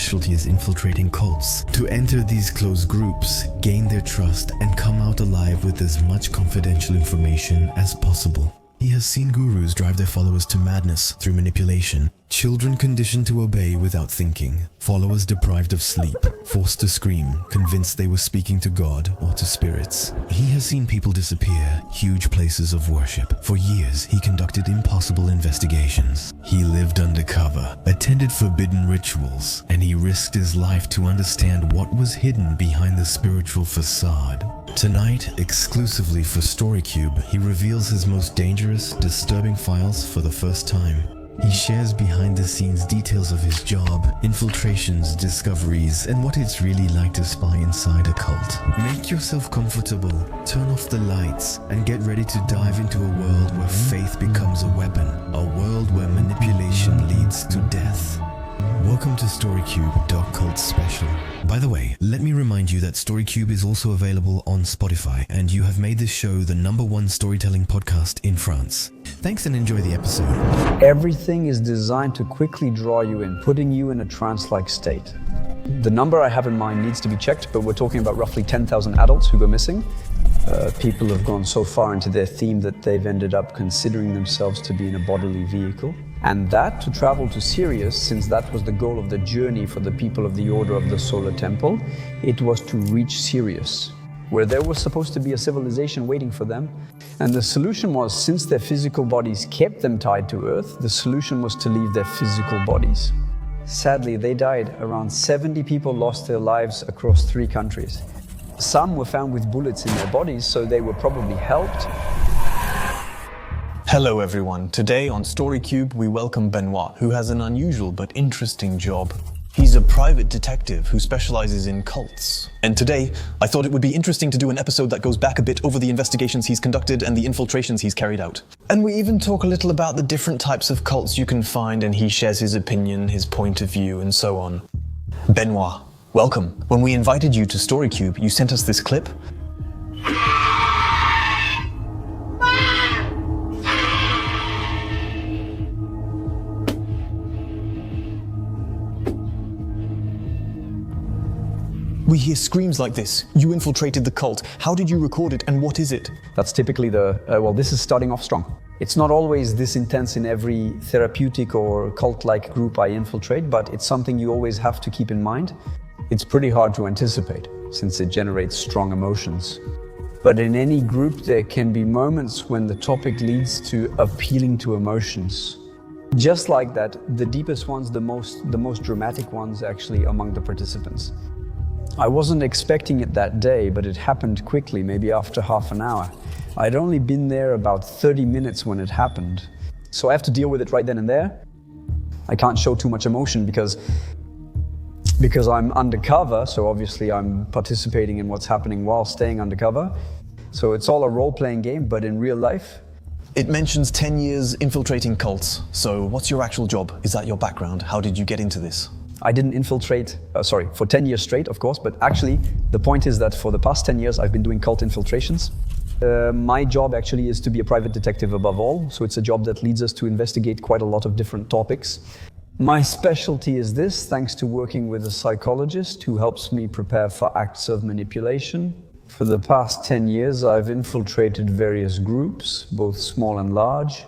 specialty is infiltrating cults to enter these closed groups, gain their trust, and come out alive with as much confidential information as possible. He has seen gurus drive their followers to madness through manipulation, children conditioned to obey without thinking, followers deprived of sleep, forced to scream, convinced they were speaking to God or to spirits. He has seen people disappear, huge places of worship. For years, he conducted impossible investigations. He lived undercover, attended forbidden rituals, and he risked his life to understand what was hidden behind the spiritual facade. Tonight, exclusively for StoryCube, he reveals his most dangerous, disturbing files for the first time. He shares behind-the-scenes details of his job, infiltrations, discoveries, and what it's really like to spy inside a cult. Make yourself comfortable, turn off the lights, and get ready to dive into a world where faith becomes a weapon, a world where manipulation leads to death. Welcome to StoryCube Dark Cult Special. By the way, let me remind you that StoryCube is also available on Spotify, and you have made this show the #1 storytelling podcast in France. Thanks and enjoy the episode. Everything is designed to quickly draw you in, putting you in a trance-like state. The number I have in mind needs to be checked, but we're talking about roughly 10,000 adults who go missing. People have gone so far into their theme that they've ended up considering themselves to be in a bodily vehicle. And that to travel to Sirius, since that was the goal of the journey for the people of the Order of the Solar Temple, it was to reach Sirius, where there was supposed to be a civilization waiting for them. And the solution was, since their physical bodies kept them tied to Earth, the solution was to leave their physical bodies. Sadly, they died. Around 70 people lost their lives across 3 countries. Some were found with bullets in their bodies, so they were probably helped. Hello everyone. Today on StoryCube we welcome Benoit, who has an unusual but interesting job. He's a private detective who specializes in cults. And today, I thought it would be interesting to do an episode that goes back a bit over the investigations he's conducted and the infiltrations he's carried out. And we even talk a little about the different types of cults you can find, and he shares his opinion, his point of view, and so on. Benoit, welcome. When we invited you to StoryCube, you sent us this clip. We hear screams like this. You infiltrated the cult. How did you record it and what is it? That's typically this is starting off strong. It's not always this intense in every therapeutic or cult-like group I infiltrate, but it's something you always have to keep in mind. It's pretty hard to anticipate, since it generates strong emotions. But in any group, there can be moments when the topic leads to appealing to emotions. Just like that, the deepest ones, the most dramatic ones actually among the participants. I wasn't expecting it that day, but it happened quickly, maybe after half an hour. I'd only been there about 30 minutes when it happened. So I have to deal with it right then and there. I can't show too much emotion because I'm undercover, so obviously I'm participating in what's happening while staying undercover. So it's all a role-playing game, but in real life. It mentions 10 years infiltrating cults. So what's your actual job? Is that your background? How did you get into this? I didn't infiltrate, for 10 years straight, of course, but actually the point is that for the past 10 years I've been doing cult infiltrations. My job actually is to be a private detective above all, so it's a job that leads us to investigate quite a lot of different topics. My specialty is this, thanks to working with a psychologist who helps me prepare for acts of manipulation. For the past 10 years I've infiltrated various groups, both small and large.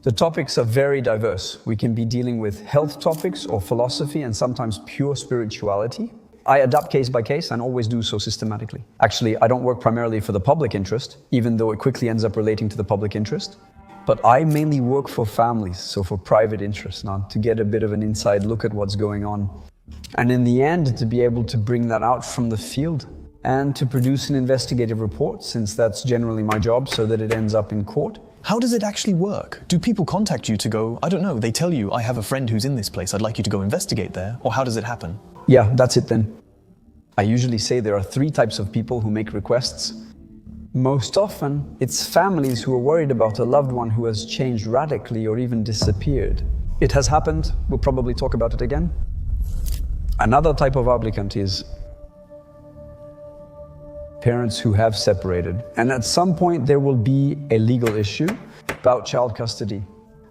The topics are very diverse. We can be dealing with health topics or philosophy and sometimes pure spirituality. I adapt case by case and always do so systematically. Actually, I don't work primarily for the public interest, even though it quickly ends up relating to the public interest. But I mainly work for families, so for private interest, now to get a bit of an inside look at what's going on. And in the end, to be able to bring that out from the field and to produce an investigative report, since that's generally my job, so that it ends up in court. How does it actually work? Do people contact you to go, I don't know, they tell you, I have a friend who's in this place, I'd like you to go investigate there, or how does it happen? Yeah, that's it then. I usually say there are 3 types of people who make requests. Most often, it's families who are worried about a loved one who has changed radically or even disappeared. It has happened, we'll probably talk about it again. Another type of applicant is parents who have separated. And at some point there will be a legal issue about child custody.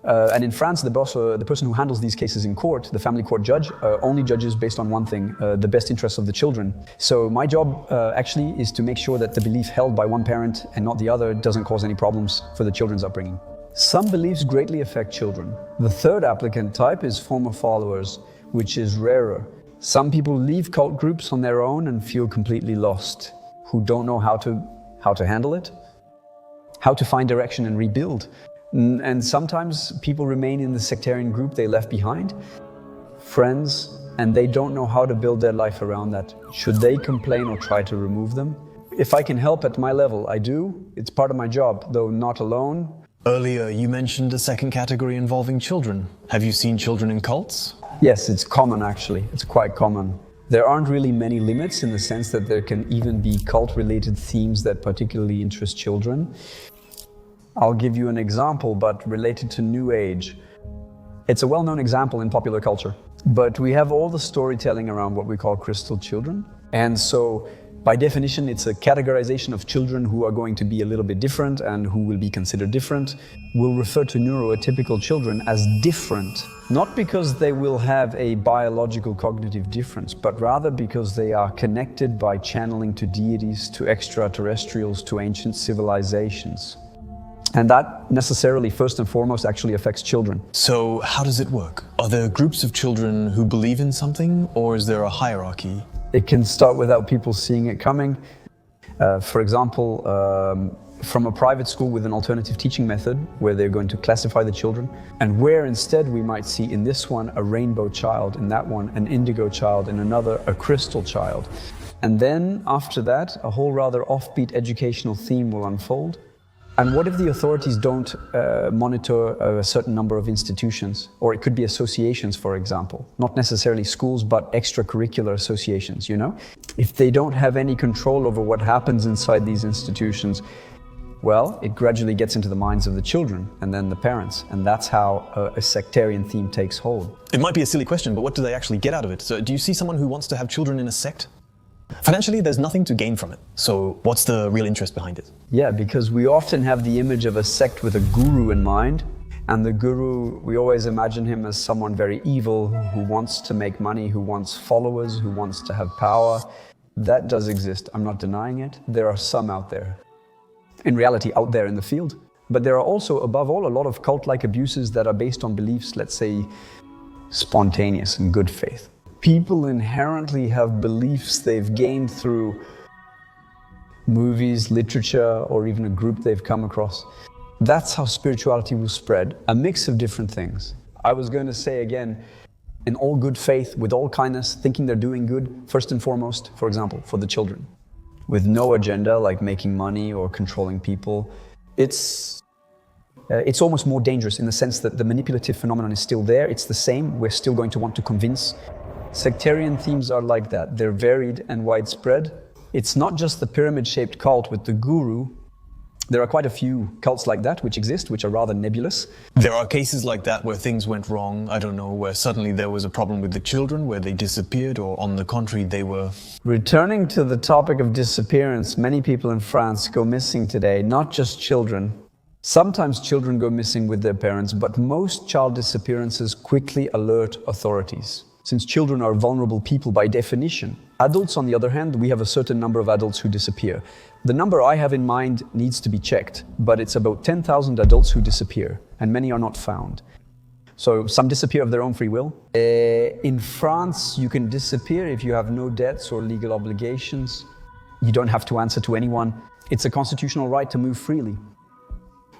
And in France, the person who handles these cases in court, the family court judge, only judges based on one thing, the best interests of the children. So my job actually is to make sure that the belief held by one parent and not the other doesn't cause any problems for the children's upbringing. Some beliefs greatly affect children. The third applicant type is former followers, which is rarer. Some people leave cult groups on their own and feel completely lost, who don't know how to handle it, how to find direction and rebuild. And sometimes people remain in the sectarian group they left behind, friends, and they don't know how to build their life around that. Should they complain or try to remove them? If I can help at my level, I do. It's part of my job, though not alone. Earlier, you mentioned a second category involving children. Have you seen children in cults? Yes, it's common actually. It's quite common. There aren't really many limits in the sense that there can even be cult-related themes that particularly interest children. I'll give you an example, but related to New Age. It's a well-known example in popular culture, but we have all the storytelling around what we call crystal children. And so, by definition, it's a categorization of children who are going to be a little bit different and who will be considered different. We'll refer to neuroatypical children as different, not because they will have a biological cognitive difference, but rather because they are connected by channeling to deities, to extraterrestrials, to ancient civilizations. And that necessarily, first and foremost, actually affects children. So how does it work? Are there groups of children who believe in something, or is there a hierarchy? It can start without people seeing it coming. For example, from a private school with an alternative teaching method, where they're going to classify the children, and where instead we might see in this one a rainbow child, in that one an indigo child, in another a crystal child. And then after that, a whole rather offbeat educational theme will unfold. And what if the authorities don't monitor a certain number of institutions? Or it could be associations, for example. Not necessarily schools, but extracurricular associations, you know? If they don't have any control over what happens inside these institutions, well, it gradually gets into the minds of the children and then the parents. And that's how a sectarian theme takes hold. It might be a silly question, but what do they actually get out of it? So do you see someone who wants to have children in a sect? Financially, there's nothing to gain from it. So what's the real interest behind it? Yeah, because we often have the image of a sect with a guru in mind. And the guru, we always imagine him as someone very evil, who wants to make money, who wants followers, who wants to have power. That does exist, I'm not denying it. There are some out there. In reality, out there in the field. But there are also, above all, a lot of cult-like abuses that are based on beliefs, let's say, spontaneous and good faith. People inherently have beliefs they've gained through movies, literature, or even a group they've come across. That's how spirituality will spread, a mix of different things. I was going to say again, in all good faith, with all kindness, thinking they're doing good, first and foremost, for example, for the children. With no agenda like making money or controlling people. It's almost more dangerous in the sense that the manipulative phenomenon is still there. It's the same. We're still going to want to convince. Sectarian themes are like that. They're varied and widespread. It's not just the pyramid-shaped cult with the guru. There are quite a few cults like that which exist, which are rather nebulous. There are cases like that where things went wrong, I don't know, where suddenly there was a problem with the children, where they disappeared, or on the contrary, they were... Returning to the topic of disappearance, many people in France go missing today, not just children. Sometimes children go missing with their parents, but most child disappearances quickly alert authorities. Since children are vulnerable people by definition. Adults, on the other hand, we have a certain number of adults who disappear. The number I have in mind needs to be checked, but it's about 10,000 adults who disappear, and many are not found. So some disappear of their own free will. In France, you can disappear if you have no debts or legal obligations. You don't have to answer to anyone. It's a constitutional right to move freely.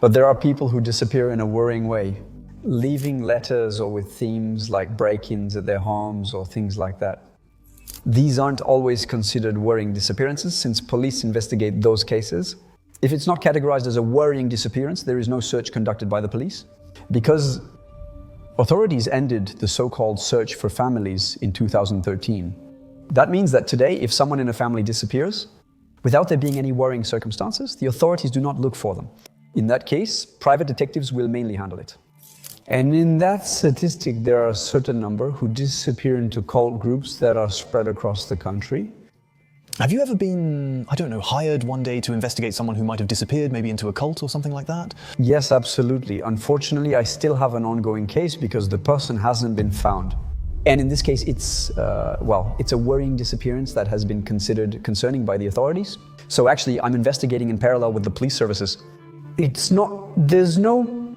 But there are people who disappear in a worrying way, leaving letters or with themes like break-ins at their homes or things like that. These aren't always considered worrying disappearances since police investigate those cases. If it's not categorized as a worrying disappearance, there is no search conducted by the police. Because authorities ended the so-called search for families in 2013. That means that today, if someone in a family disappears, without there being any worrying circumstances, the authorities do not look for them. In that case, private detectives will mainly handle it. And in that statistic, there are a certain number who disappear into cult groups that are spread across the country. Have you ever been, I don't know, hired one day to investigate someone who might have disappeared, maybe into a cult or something like that? Yes, absolutely. Unfortunately, I still have an ongoing case because the person hasn't been found. And in this case, it's a worrying disappearance that has been considered concerning by the authorities. So actually, I'm investigating in parallel with the police services. There's no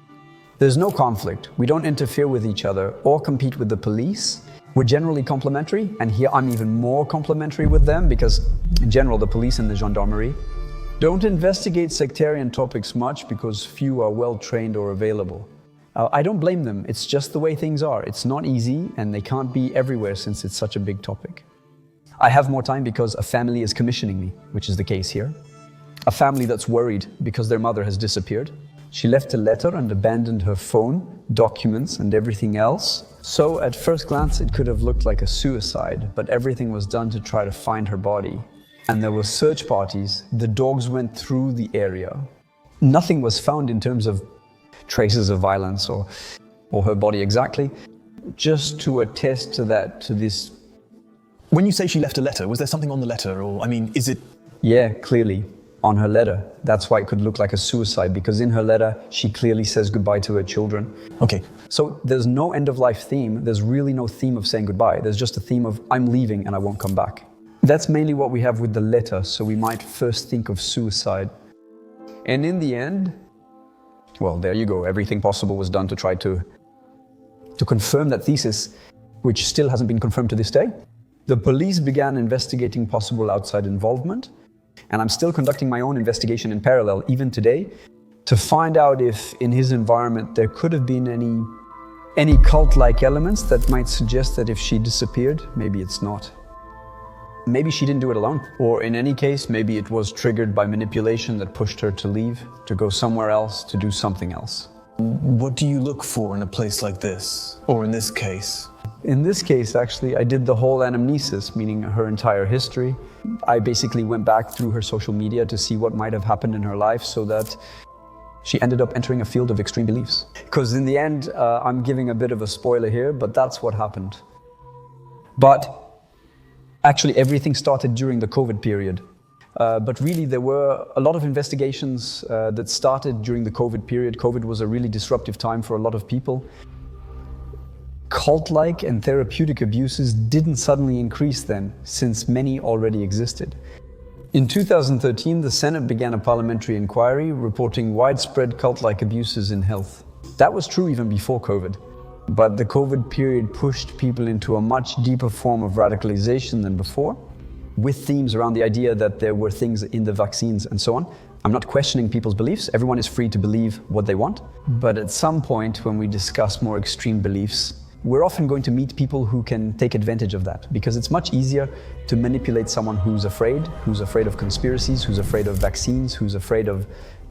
conflict. We don't interfere with each other or compete with the police. We're generally complementary, and here I'm even more complementary with them because, in general, the police and the gendarmerie don't investigate sectarian topics much because few are well trained or available. I don't blame them, it's just the way things are. It's not easy, and they can't be everywhere since it's such a big topic. I have more time because a family is commissioning me, which is the case here. A family that's worried because their mother has disappeared. She left a letter and abandoned her phone, documents, and everything else. So at first glance, it could have looked like a suicide, but everything was done to try to find her body. And there were search parties. The dogs went through the area. Nothing was found in terms of traces of violence or her body exactly, just to attest to this. When you say she left a letter, was there something on the letter, or, I mean, is it... Yeah, clearly. On her letter. That's why it could look like a suicide, because in her letter, she clearly says goodbye to her children. Okay. So there's no end-of-life theme. There's really no theme of saying goodbye. There's just a theme of, I'm leaving and I won't come back. That's mainly what we have with the letter, so we might first think of suicide. And in the end, well, there you go. Everything possible was done to try to confirm that thesis, which still hasn't been confirmed to this day. The police began investigating possible outside involvement, and I'm still conducting my own investigation in parallel, even today, to find out if in his environment there could have been any cult-like elements that might suggest that if she disappeared, maybe it's not. Maybe she didn't do it alone. Or in any case, maybe it was triggered by manipulation that pushed her to leave, to go somewhere else, to do something else. What do you look for in a place like this? Or in this case? In this case, actually, I did the whole anamnesis, meaning her entire history. I basically went back through her social media to see what might have happened in her life so that she ended up entering a field of extreme beliefs. Because in the end, I'm giving a bit of a spoiler here, but that's what happened. But actually, everything started during the COVID period. But really, there were a lot of investigations that started during the COVID period. COVID was a really disruptive time for a lot of people. Cult-like and therapeutic abuses didn't suddenly increase then, since many already existed. In 2013, the Senate began a parliamentary inquiry reporting widespread cult-like abuses in health. That was true even before COVID. But the COVID period pushed people into a much deeper form of radicalization than before, with themes around the idea that there were things in the vaccines and so on. I'm not questioning people's beliefs. Everyone is free to believe what they want. But at some point, when we discuss more extreme beliefs, we're often going to meet people who can take advantage of that, because it's much easier to manipulate someone who's afraid of conspiracies, who's afraid of vaccines, who's afraid of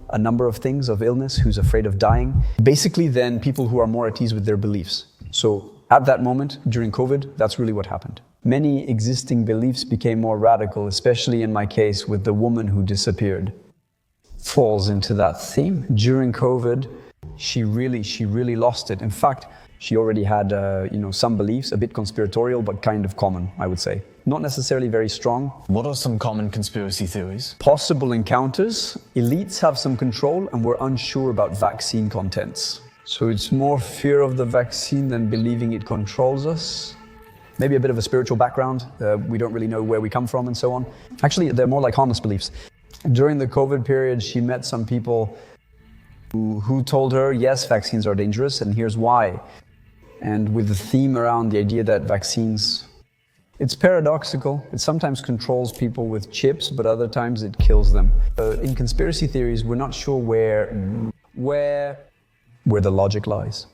a number of things, of illness, who's afraid of dying, basically than people who are more at ease with their beliefs. So at that moment, during COVID, that's really what happened. Many existing beliefs became more radical, especially in my case with the woman who disappeared. Falls into that theme. During COVID, she really lost it. In fact, she already had some beliefs, a bit conspiratorial, but kind of common, I would say. Not necessarily very strong. What are some common conspiracy theories? Possible encounters. Elites have some control and we're unsure about vaccine contents. So it's more fear of the vaccine than believing it controls us. Maybe a bit of a spiritual background. We don't really know where we come from and so on. Actually, they're more like harmless beliefs. During the COVID period, she met some people who told her, yes, vaccines are dangerous and here's why. And with the theme around the idea that vaccines, it's paradoxical. It sometimes controls people with chips, but other times it kills them. In conspiracy theories, we're not sure where the logic lies.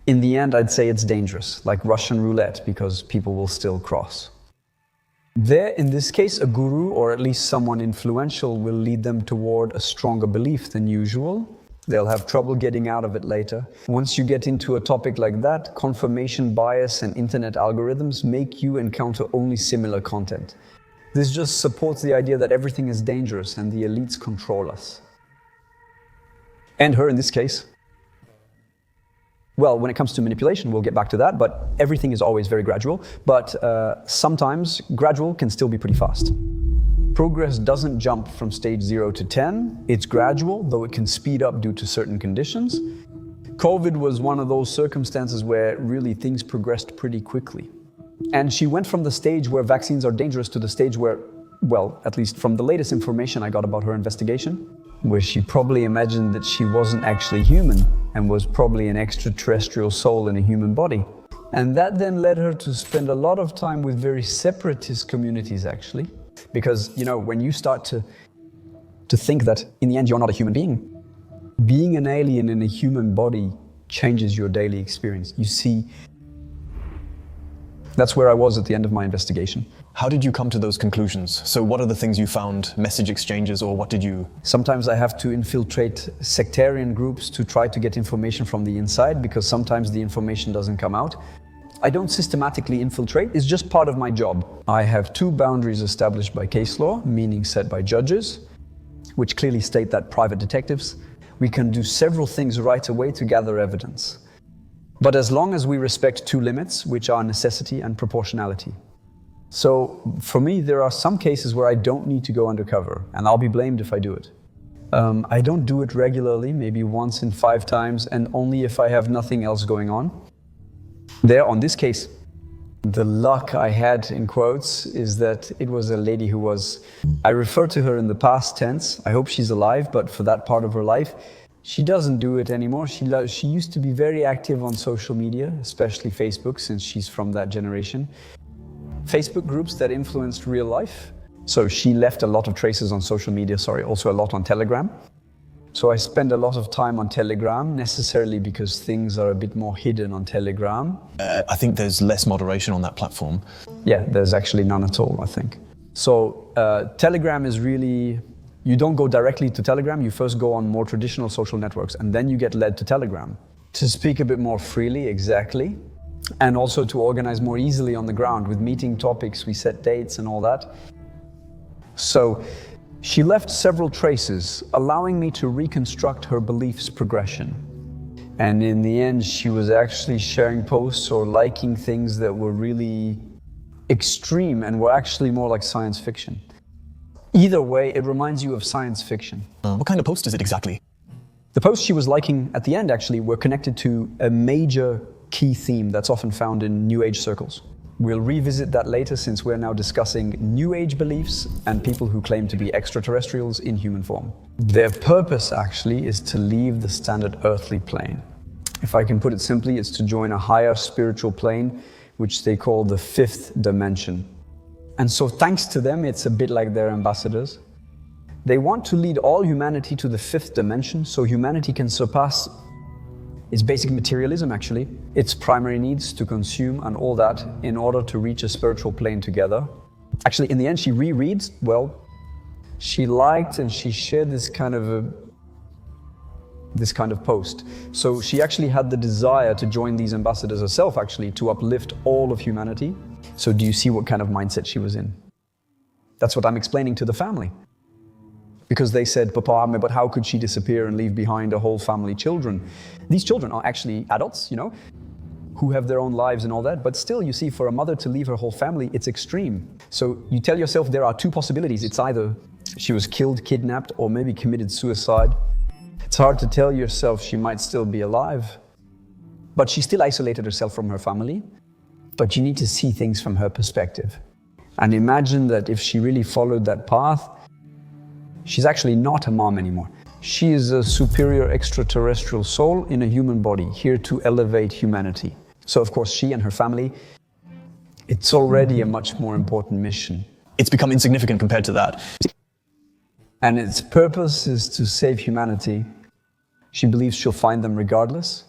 In the end, I'd say it's dangerous, like Russian roulette, because people will still cross. There, in this case, a guru, or at least someone influential, will lead them toward a stronger belief than usual. They'll have trouble getting out of it later. Once you get into a topic like that, confirmation bias and internet algorithms make you encounter only similar content. This just supports the idea that everything is dangerous and the elites control us. And her in this case. Well, when it comes to manipulation, we'll get back to that, but everything is always very gradual. But sometimes gradual can still be pretty fast. Progress doesn't jump from stage 0 to 10. It's gradual, though it can speed up due to certain conditions. COVID was one of those circumstances where really things progressed pretty quickly. And she went from the stage where vaccines are dangerous to the stage where, well, at least from the latest information I got about her investigation, where she probably imagined that she wasn't actually human and was probably an extraterrestrial soul in a human body. And that then led her to spend a lot of time with very separatist communities, actually. Because, you know, when you start to think that in the end you're not a human being an alien in a human body changes your daily experience. You see, that's where I was at the end of my investigation. How did you come to those conclusions? So what are the things you found, message exchanges, or what did you... Sometimes I have to infiltrate sectarian groups to try to get information from the inside, because sometimes the information doesn't come out. I don't systematically infiltrate, it's just part of my job. I have 2 boundaries established by case law, meaning set by judges, which clearly state that private detectives, we can do several things right away to gather evidence. But as long as we respect 2 limits, which are necessity and proportionality. So for me, there are some cases where I don't need to go undercover, and I'll be blamed if I do it. I don't do it regularly, maybe once in 5 times, and only if I have nothing else going on. There, on this case, the luck I had, in quotes, is that it was a lady who was, I refer to her in the past tense, I hope she's alive, but for that part of her life, she doesn't do it anymore. She used to be very active on social media, especially Facebook, since she's from that generation. Facebook groups that influenced real life. So she left a lot of traces on social media, also a lot on Telegram. So I spend a lot of time on Telegram, necessarily because things are a bit more hidden on Telegram. I think there's less moderation on that platform. Yeah, there's actually none at all, I think. So Telegram is really, you don't go directly to Telegram, you first go on more traditional social networks, and then you get led to Telegram. To speak a bit more freely, exactly. And also to organize more easily on the ground with meeting topics, we set dates and all that. So she left several traces, allowing me to reconstruct her beliefs progression. And in the end, she was actually sharing posts or liking things that were really extreme and were actually more like science fiction. Either way, it reminds you of science fiction. What kind of post is it exactly? The posts she was liking at the end actually were connected to a major key theme that's often found in New Age circles. We'll revisit that later, since we're now discussing New Age beliefs and people who claim to be extraterrestrials in human form. Their purpose actually is to leave the standard earthly plane. If I can put it simply, it's to join a higher spiritual plane, which they call the 5th dimension. And so thanks to them, it's a bit like their ambassadors. They want to lead all humanity to the 5th dimension, so humanity can surpass its basic materialism, actually, its primary needs to consume and all that, in order to reach a spiritual plane together. Actually, in the end, she rereads, well, she liked and she shared this kind of post. So she actually had the desire to join these ambassadors herself, actually, to uplift all of humanity. So do you see what kind of mindset she was in? That's what I'm explaining to the family. Because they said, Papa, but how could she disappear and leave behind a whole family, children? These children are actually adults, you know, who have their own lives and all that. But still, you see, for a mother to leave her whole family, it's extreme. So you tell yourself there are 2 possibilities. It's either she was killed, kidnapped, or maybe committed suicide. It's hard to tell yourself she might still be alive. But she still isolated herself from her family. But you need to see things from her perspective. And imagine that if she really followed that path, she's actually not a mom anymore. She is a superior extraterrestrial soul in a human body, here to elevate humanity. So of course, she and her family, it's already a much more important mission. It's become insignificant compared to that. And its purpose is to save humanity. She believes she'll find them regardless,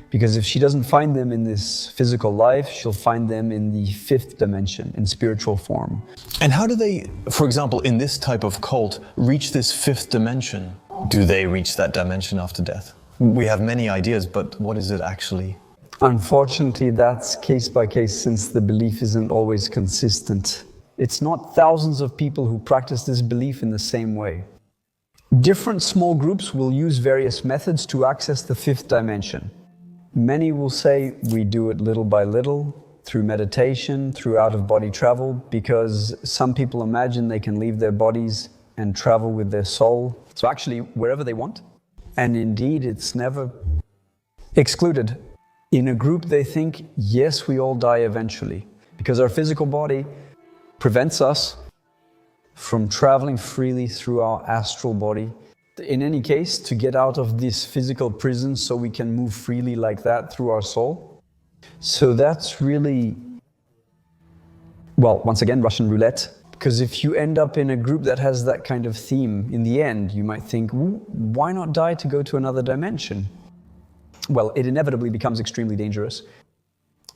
because if she doesn't find them in this physical life, she'll find them in the 5th dimension, in spiritual form. And how do they, for example, in this type of cult, reach this 5th dimension? Do they reach that dimension after death? We have many ideas, but what is it actually? Unfortunately, that's case by case, since the belief isn't always consistent. It's not thousands of people who practice this belief in the same way. Different small groups will use various methods to access the 5th dimension. Many will say we do it little by little, through meditation, through out-of-body travel, because some people imagine they can leave their bodies and travel with their soul. So actually, wherever they want. And indeed, it's never excluded. In a group, they think, yes, we all die eventually, because our physical body prevents us from traveling freely through our astral body. In any case, to get out of this physical prison so we can move freely like that through our soul. So that's really, well, once again, Russian roulette. Because if you end up in a group that has that kind of theme, in the end, you might think, why not die to go to another dimension? Well, it inevitably becomes extremely dangerous.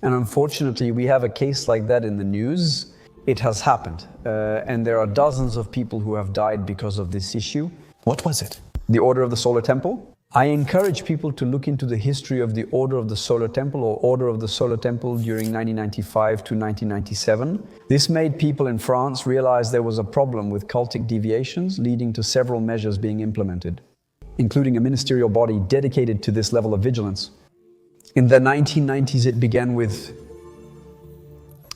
And unfortunately, we have a case like that in the news. It has happened. And there are dozens of people who have died because of this issue. What was it? The Order of the Solar Temple. I encourage people to look into the history of the Order of the Solar Temple or Order of the Solar Temple during 1995 to 1997. This made people in France realize there was a problem with cultic deviations, leading to several measures being implemented, including a ministerial body dedicated to this level of vigilance. In the 1990s, it began with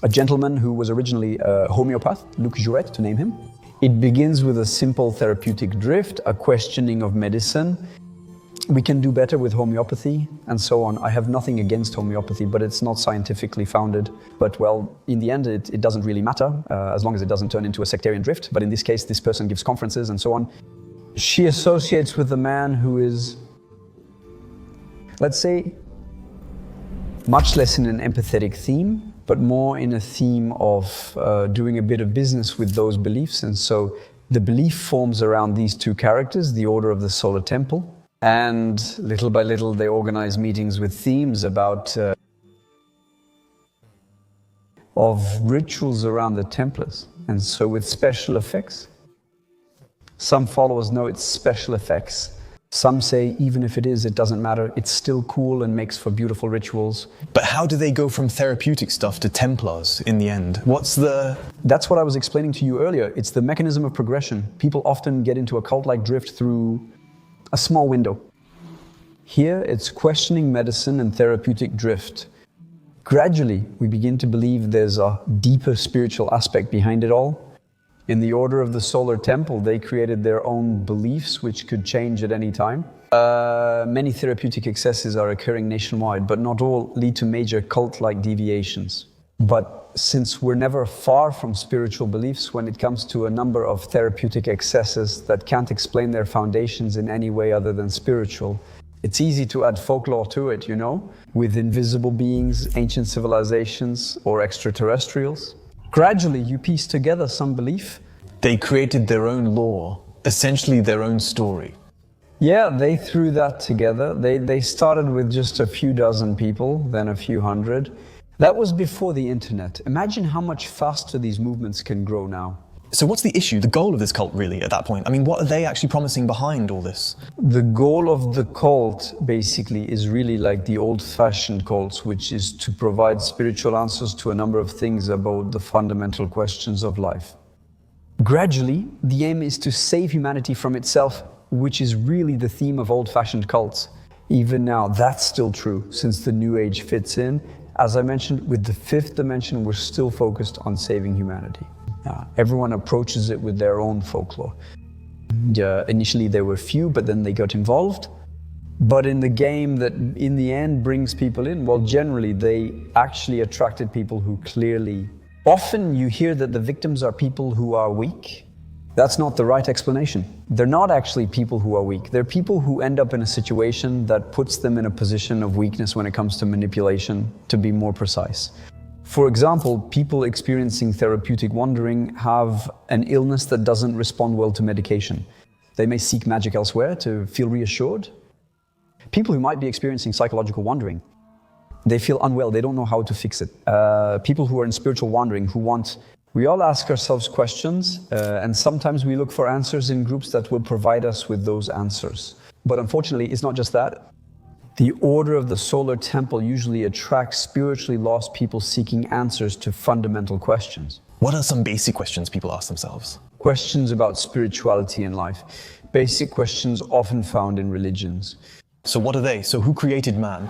a gentleman who was originally a homeopath, Luc Jouet, to name him. It begins with a simple therapeutic drift, a questioning of medicine. We can do better with homeopathy, and so on. I have nothing against homeopathy, but it's not scientifically founded. But well, in the end, it doesn't really matter, as long as it doesn't turn into a sectarian drift. But in this case, this person gives conferences and so on. She associates with a man who is, let's say, much less in an empathetic theme, but more in a theme of doing a bit of business with those beliefs. And so the belief forms around these two characters, the Order of the Solar Temple. And little by little, they organize meetings with themes about of rituals around the Templars. And so with special effects. Some followers know it's special effects. Some say, even if it is, it doesn't matter. It's still cool and makes for beautiful rituals. But how do they go from therapeutic stuff to Templars in the end? What's the... That's what I was explaining to you earlier. It's the mechanism of progression. People often get into a cult-like drift through a small window. Here, it's questioning medicine and therapeutic drift. Gradually, we begin to believe there's a deeper spiritual aspect behind it all. In the Order of the Solar Temple, they created their own beliefs, which could change at any time. Many therapeutic excesses are occurring nationwide, but not all lead to major cult-like deviations. But since we're never far from spiritual beliefs when it comes to a number of therapeutic excesses that can't explain their foundations in any way other than spiritual, it's easy to add folklore to it, you know, with invisible beings, ancient civilizations, or extraterrestrials. Gradually, you piece together some belief. They created their own lore, essentially their own story. Yeah, they threw that together. They started with just a few dozen people, then a few hundred. That was before the internet. Imagine how much faster these movements can grow now. So what's the issue, the goal of this cult really at that point? I mean, what are they actually promising behind all this? The goal of the cult basically is really like the old-fashioned cults, which is to provide spiritual answers to a number of things about the fundamental questions of life. Gradually, the aim is to save humanity from itself, which is really the theme of old-fashioned cults. Even now, that's still true, since the New Age fits in. As I mentioned, with the fifth dimension, we're still focused on saving humanity. Everyone approaches it with their own folklore. Initially there were few, but then they got involved. But in the game that in the end brings people in, well, generally they actually attracted people who clearly... Often you hear that the victims are people who are weak. That's not the right explanation. They're not actually people who are weak. They're people who end up in a situation that puts them in a position of weakness when it comes to manipulation, to be more precise. For example, people experiencing therapeutic wandering have an illness that doesn't respond well to medication. They may seek magic elsewhere to feel reassured. People who might be experiencing psychological wandering, they feel unwell, they don't know how to fix it. People who are in spiritual wandering, we all ask ourselves questions, and sometimes we look for answers in groups that will provide us with those answers. But unfortunately, it's not just that. The Order of the Solar Temple usually attracts spiritually lost people seeking answers to fundamental questions. What are some basic questions people ask themselves? Questions about spirituality and life. Basic questions often found in religions. So what are they? So who created man?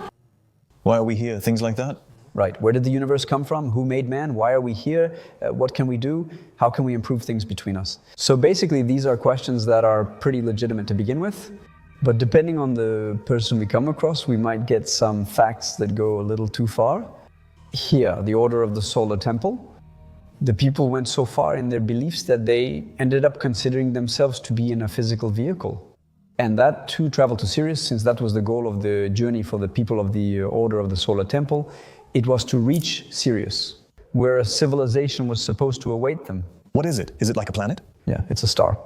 Why are we here? Things like that? right? Where did the universe come from? Who made man? Why are we here? What can we do? How can we improve things between us? So basically, these are questions that are pretty legitimate to begin with. But depending on the person we come across, we might get some facts that go a little too far. Here, the Order of the Solar Temple. The people went so far in their beliefs that they ended up considering themselves to be in a physical vehicle. And that to travel to Sirius, since that was the goal of the journey for the people of the Order of the Solar Temple, it was to reach Sirius, where a civilization was supposed to await them. What is it? Is it like a planet? Yeah, it's a star.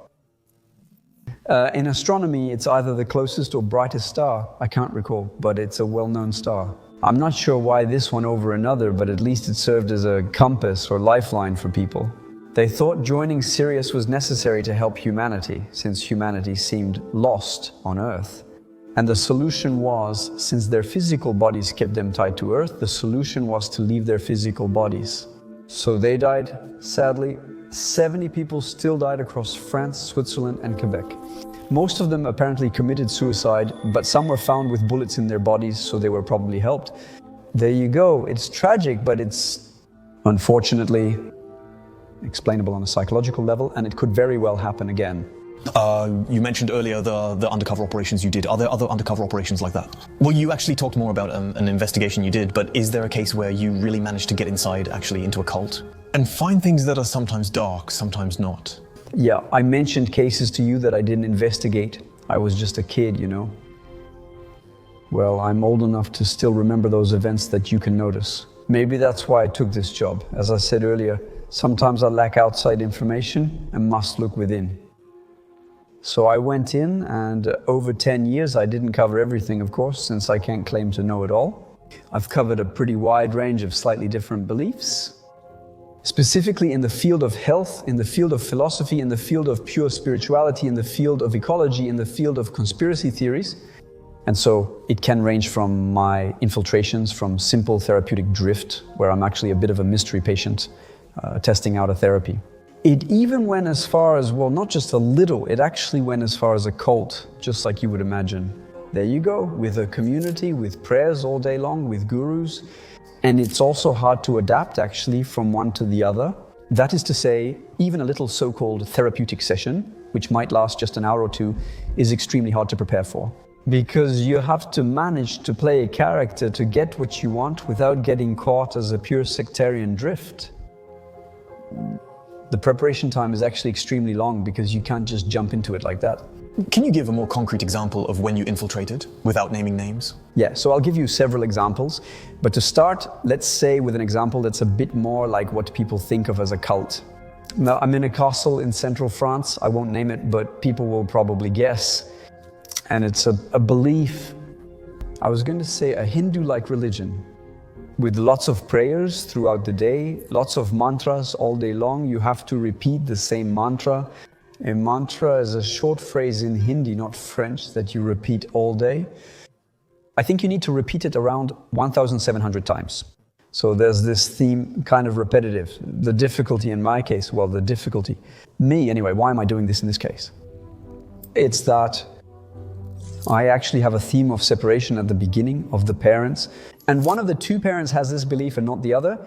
In astronomy, it's either the closest or brightest star, I can't recall, but it's a well-known star. I'm not sure why this one over another, but at least it served as a compass or lifeline for people. They thought joining Sirius was necessary to help humanity, since humanity seemed lost on Earth. And the solution was, since their physical bodies kept them tied to Earth, the solution was to leave their physical bodies. So they died, sadly. 70 people still died across France, Switzerland, and Quebec. Most of them apparently committed suicide, but some were found with bullets in their bodies, so they were probably helped. There you go. It's tragic, but it's unfortunately explainable on a psychological level, and it could very well happen again. You mentioned earlier the undercover operations you did. Are there other undercover operations like that? Well, you actually talked more about an investigation you did, but is there a case where you really managed to get inside, actually, into a cult? And find things that are sometimes dark, sometimes not. Yeah, I mentioned cases to you that I didn't investigate. I was just a kid, you know. Well, I'm old enough to still remember those events that you can notice. Maybe that's why I took this job. As I said earlier, sometimes I lack outside information and must look within. So I went in, and over 10 years, I didn't cover everything, of course, since I can't claim to know it all. I've covered a pretty wide range of slightly different beliefs. Specifically in the field of health, in the field of philosophy, in the field of pure spirituality, in the field of ecology, in the field of conspiracy theories. And so it can range from my infiltrations, from simple therapeutic drift, where I'm actually a bit of a mystery patient testing out a therapy. It even went as far as, well, not just a little, it actually went as far as a cult, just like you would imagine. There you go, with a community, with prayers all day long, with gurus. And it's also hard to adapt, actually, from one to the other. That is to say, even a little so-called therapeutic session, which might last just an hour or two, is extremely hard to prepare for. Because you have to manage to play a character to get what you want without getting caught as a pure sectarian drift. The preparation time is actually extremely long because you can't just jump into it like that. Can you give a more concrete example of when you infiltrated, without naming names? Yeah, so I'll give you several examples. But to start, let's say with an example that's a bit more like what people think of as a cult. Now, I'm in a castle in central France. I won't name it, but people will probably guess. And it's a belief, I was going to say a Hindu-like religion, with lots of prayers throughout the day, lots of mantras all day long. You have to repeat the same mantra. A mantra is a short phrase in Hindi, not French, that you repeat all day. I think you need to repeat it around 1,700 times. So there's this theme, kind of repetitive. The difficulty in my case, well, the difficulty. Me, anyway, why am I doing this in this case? It's that I actually have a theme of separation at the beginning of the parents. And one of the two parents has this belief and not the other.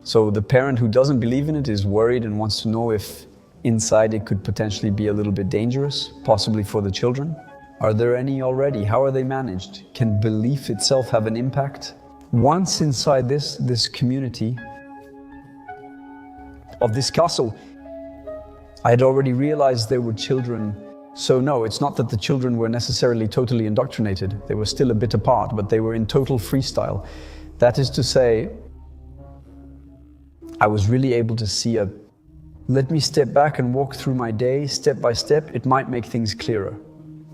So the parent who doesn't believe in it is worried and wants to know if inside it could potentially be a little bit dangerous, possibly for the children. Are there any already? How are they managed? Can belief itself have an impact? Once inside this community of this castle, I had already realized there were children. So no, it's not that the children were necessarily totally indoctrinated. They were still a bit apart, but they were in total freestyle. That is to say, I was really able to see let me step back and walk through my day step by step. It might make things clearer.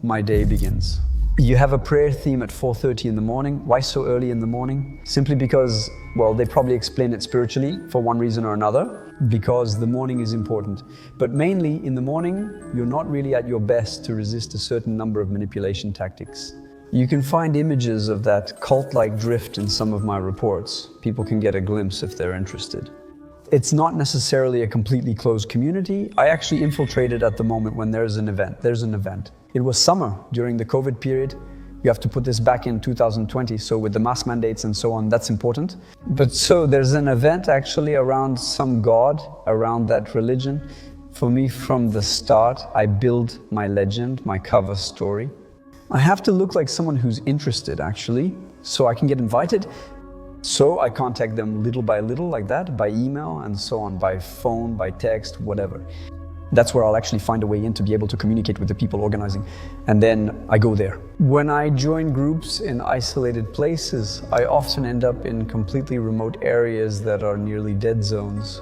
My day begins. You have a prayer theme at 4:30 in the morning. Why so early in the morning? Simply because, well, they probably explain it spiritually for one reason or another, because the morning is important. But mainly in the morning, you're not really at your best to resist a certain number of manipulation tactics. You can find images of that cult-like drift in some of my reports. People can get a glimpse if they're interested. It's not necessarily a completely closed community. I actually infiltrated at the moment when there's an event. It was summer during the COVID period. You have to put this back in 2020, so with the mask mandates and so on, that's important. But so there's an event actually around some god, around that religion. For me, from the start, I build my legend, my cover story. I have to look like someone who's interested, actually, so I can get invited. So I contact them little by little, like that, by email and so on, by phone, by text, whatever. That's where I'll actually find a way in to be able to communicate with the people organizing. And then I go there. When I join groups in isolated places, I often end up in completely remote areas that are nearly dead zones.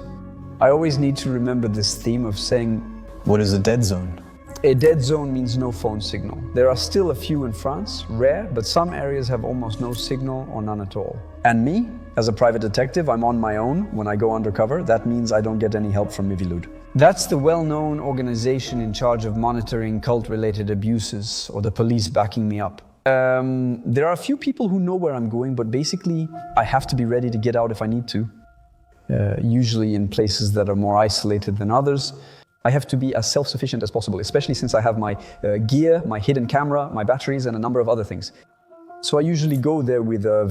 I always need to remember this theme of saying, What is a dead zone? a dead zone means no phone signal. There are still a few in France, rare, but some areas have almost no signal or none at all. And me, as a private detective, I'm on my own when I go undercover. That means I don't get any help from Mivilude. That's the well-known organization in charge of monitoring cult-related abuses, or the police backing me up. There are a few people who know where I'm going, but basically I have to be ready to get out if I need to. Usually in places that are more isolated than others. I have to be as self-sufficient as possible, especially since I have my gear, my hidden camera, my batteries, and a number of other things. So I usually go there with a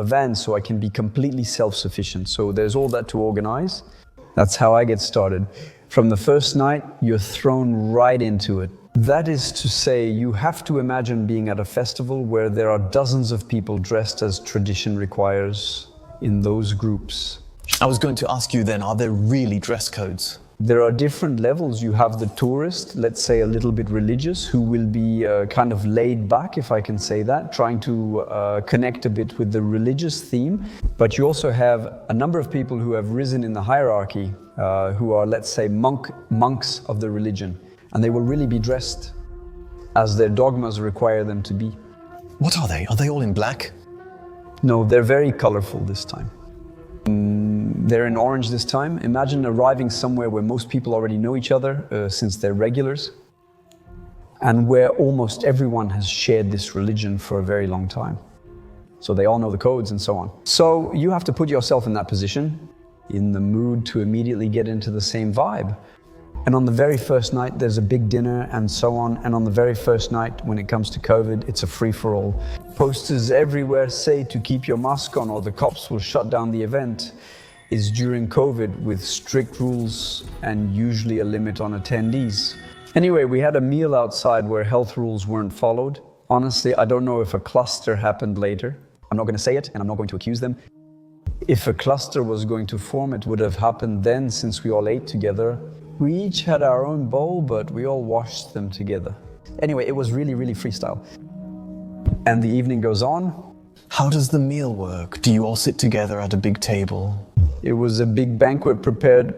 van so I can be completely self-sufficient. So there's all that to organize. That's how I get started. From the first night, you're thrown right into it. That is to say, you have to imagine being at a festival where there are dozens of people dressed as tradition requires in those groups. I was going to ask you then, are there really dress codes? There are different levels. You have the tourist, let's say a little bit religious, who will be kind of laid back, if I can say that, trying to connect a bit with the religious theme. But you also have a number of people who have risen in the hierarchy, who are, let's say, monks of the religion. And they will really be dressed as their dogmas require them to be. What are they? Are they all in black? No, they're very colorful this time. They're in orange this time. Imagine arriving somewhere where most people already know each other since they're regulars, and where almost everyone has shared this religion for a very long time. So they all know the codes and so on. So you have to put yourself in that position, in the mood to immediately get into the same vibe. And on the very first night, there's a big dinner and so on. And on the very first night, when it comes to COVID, it's a free-for-all. Posters everywhere say to keep your mask on or the cops will shut down the event. Is during COVID with strict rules and usually a limit on attendees. Anyway, we had a meal outside where health rules weren't followed. Honestly, I don't know if a cluster happened later. I'm not going to say it and I'm not going to accuse them. If a cluster was going to form, it would have happened then, since we all ate together. We each had our own bowl, but we all washed them together. Anyway, it was really, really freestyle. And the evening goes on. How does the meal work? Do you all sit together at a big table? It was a big banquet prepared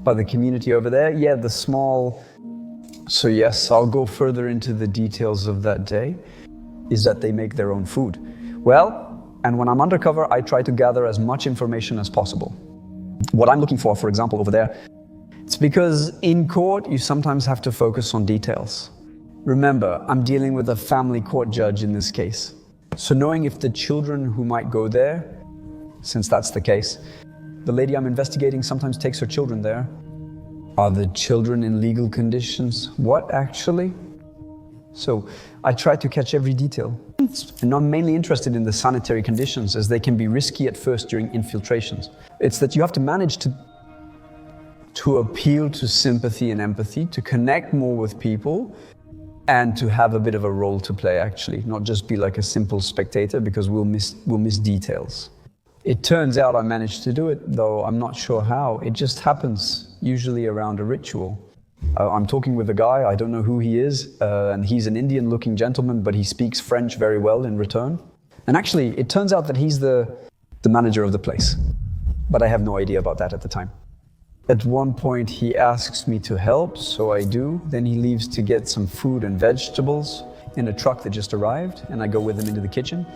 by the community over there. Yeah, the small... So yes, I'll go further into the details of that day, is that they make their own food. Well, and when I'm undercover, I try to gather as much information as possible. What I'm looking for example, over there, it's because in court, you sometimes have to focus on details. Remember, I'm dealing with a family court judge in this case. So knowing if the children who might go there, since that's the case, the lady I'm investigating sometimes takes her children there. Are the children in legal conditions? What, actually? So I try to catch every detail. And I'm mainly interested in the sanitary conditions, as they can be risky at first during infiltrations. It's that you have to manage to appeal to sympathy and empathy, to connect more with people, and to have a bit of a role to play, actually. Not just be like a simple spectator, because we'll miss details. It turns out I managed to do it, though I'm not sure how. It just happens, usually around a ritual. I'm talking with a guy, I don't know who he is, and he's an Indian-looking gentleman, but he speaks French very well in return. And actually, it turns out that he's the manager of the place. But I have no idea about that at the time. At one point, he asks me to help, so I do. Then he leaves to get some food and vegetables in a truck that just arrived, and I go with him into the kitchen.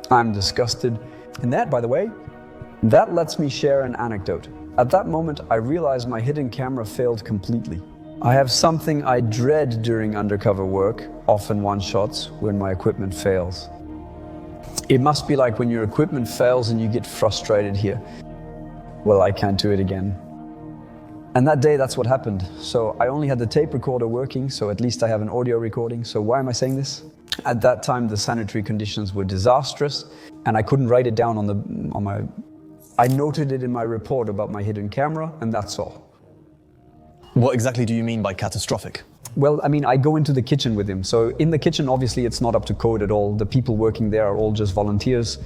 I'm disgusted. And that, by the way, that lets me share an anecdote. At that moment, I realized my hidden camera failed completely. I have something I dread during undercover work, often one-shots, when my equipment fails. It must be like when your equipment fails and you get frustrated here. Well, I can't do it again. And that day, that's what happened. So I only had the tape recorder working, so at least I have an audio recording. So why am I saying this? At that time, the sanitary conditions were disastrous, and I couldn't write it down on my... I noted it in my report about my hidden camera, and that's all. What exactly do you mean by catastrophic? Well, I mean, I go into the kitchen with him. So in the kitchen, obviously, it's not up to code at all. The people working there are all just volunteers.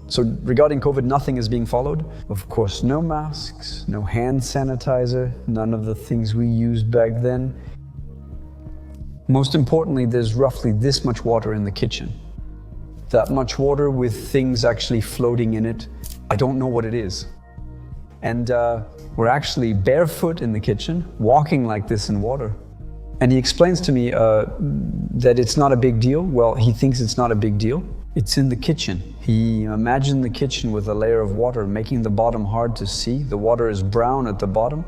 So regarding COVID, nothing is being followed. Of course, no masks, no hand sanitizer, none of the things we used back then. Most importantly, there's roughly this much water in the kitchen. That much water with things actually floating in it. I don't know what it is. And we're actually barefoot in the kitchen, walking like this in water. And he explains to me that it's not a big deal. Well, he thinks it's not a big deal. It's in the kitchen. He imagined the kitchen with a layer of water, making the bottom hard to see. The water is brown at the bottom.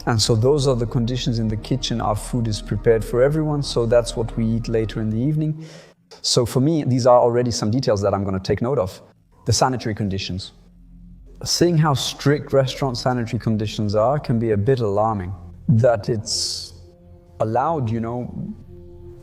And so those are the conditions in the kitchen. Our food is prepared for everyone, so that's what we eat later in the evening. So for me, these are already some details that I'm going to take note of. The sanitary conditions. Seeing how strict restaurant sanitary conditions are can be a bit alarming. That it's allowed,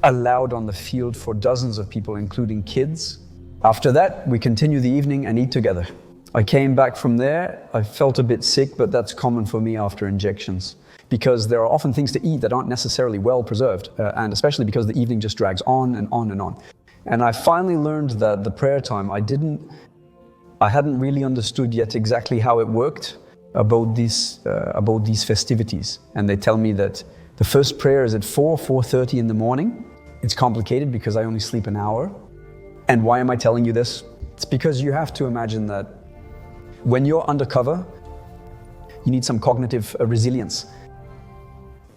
allowed on the field for dozens of people, including kids. After that, we continue the evening and eat together. I came back from there, I felt a bit sick, but that's common for me after injections. Because there are often things to eat that aren't necessarily well preserved, and especially because the evening just drags on and on and on. And I finally learned that the prayer time, I hadn't really understood yet exactly how it worked about these festivities. And they tell me that the first prayer is at 4:30 in the morning. It's complicated because I only sleep an hour. And why am I telling you this? It's because you have to imagine that when you're undercover, you need some cognitive resilience.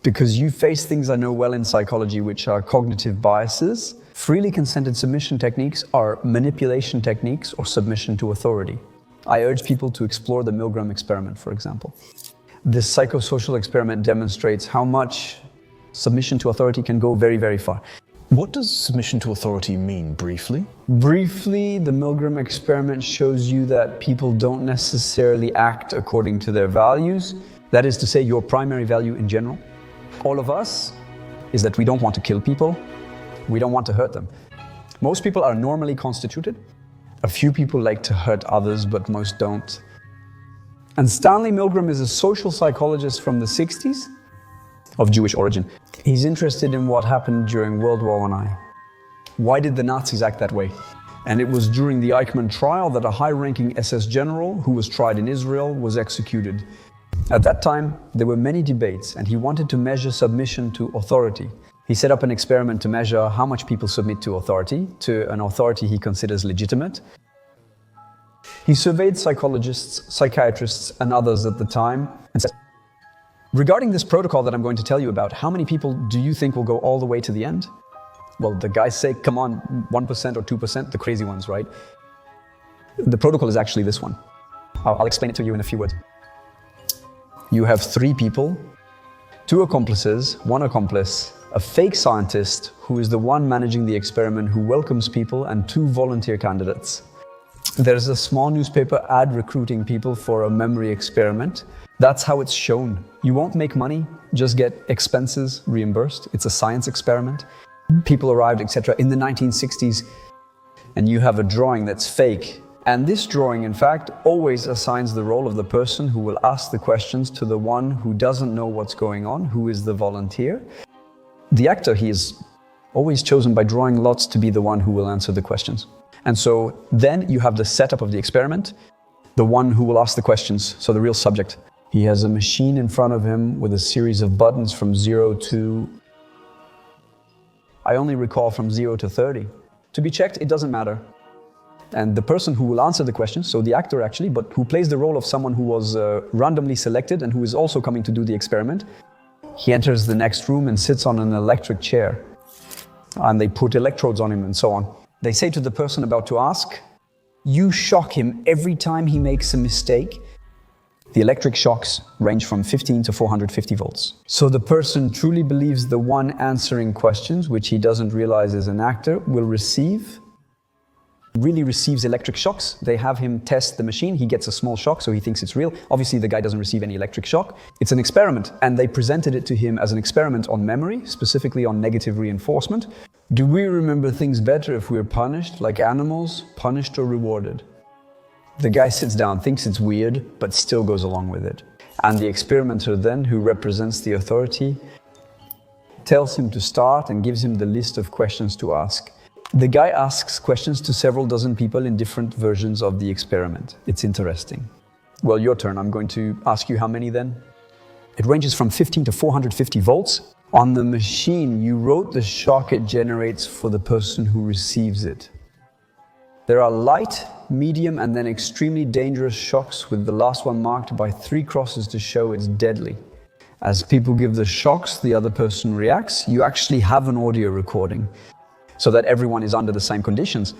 Because you face things I know well in psychology, which are cognitive biases. Freely consented submission techniques are manipulation techniques or submission to authority. I urge people to explore the Milgram experiment, for example. This psychosocial experiment demonstrates how much submission to authority can go very, very far. What does submission to authority mean, briefly? Briefly, the Milgram experiment shows you that people don't necessarily act according to their values. That is to say, your primary value in general. All of us is that we don't want to kill people. We don't want to hurt them. Most people are normally constituted. A few people like to hurt others, but most don't. And Stanley Milgram is a social psychologist from the 60s of Jewish origin. He's interested in what happened during World War I. Why did the Nazis act that way? And it was during the Eichmann trial that a high-ranking SS general who was tried in Israel was executed. At that time, there were many debates, and he wanted to measure submission to authority. He set up an experiment to measure how much people submit to an authority he considers legitimate. He surveyed psychologists, psychiatrists, and others at the time and said, regarding this protocol that I'm going to tell you about, how many people do you think will go all the way to the end? Well, the guys say, come on, 1% or 2%, the crazy ones, right? The protocol is actually this one. I'll explain it to you in a few words. You have 3 people, 2 accomplices, 1 accomplice, a fake scientist who is the one managing the experiment who welcomes people, and 2 volunteer candidates. There's a small newspaper ad recruiting people for a memory experiment. That's how it's shown. You won't make money, just get expenses reimbursed. It's a science experiment. People arrived, etc. in the 1960s, and you have a drawing that's fake. And this drawing, in fact, always assigns the role of the person who will ask the questions to the one who doesn't know what's going on, who is the volunteer. The actor, he is always chosen by drawing lots to be the one who will answer the questions. And so then you have the setup of the experiment, the one who will ask the questions, so the real subject. He has a machine in front of him with a series of buttons from 0 to... I only recall from 0 to 30. To be checked, it doesn't matter. And the person who will answer the questions, so the actor actually, but who plays the role of someone who was randomly selected and who is also coming to do the experiment, he enters the next room and sits on an electric chair. And they put electrodes on him and so on. They say to the person about to ask, you shock him every time he makes a mistake. The electric shocks range from 15 to 450 volts. So the person truly believes the one answering questions, which he doesn't realize is an actor, will receive really receives electric shocks. They have him test the machine. He gets a small shock, so he thinks it's real. Obviously, the guy doesn't receive any electric shock. It's an experiment, and they presented it to him as an experiment on memory, specifically on negative reinforcement. Do we remember things better if we're punished, like animals, punished or rewarded? The guy sits down, thinks it's weird, but still goes along with it. And the experimenter then, who represents the authority, tells him to start and gives him the list of questions to ask. The guy asks questions to several dozen people in different versions of the experiment. It's interesting. Well, your turn. I'm going to ask you how many then? It ranges from 15 to 450 volts. On the machine, you wrote the shock it generates for the person who receives it. There are light, medium, and then extremely dangerous shocks, with the last one marked by 3 crosses to show it's deadly. As people give the shocks, the other person reacts. You actually have an audio recording, so that everyone is under the same conditions.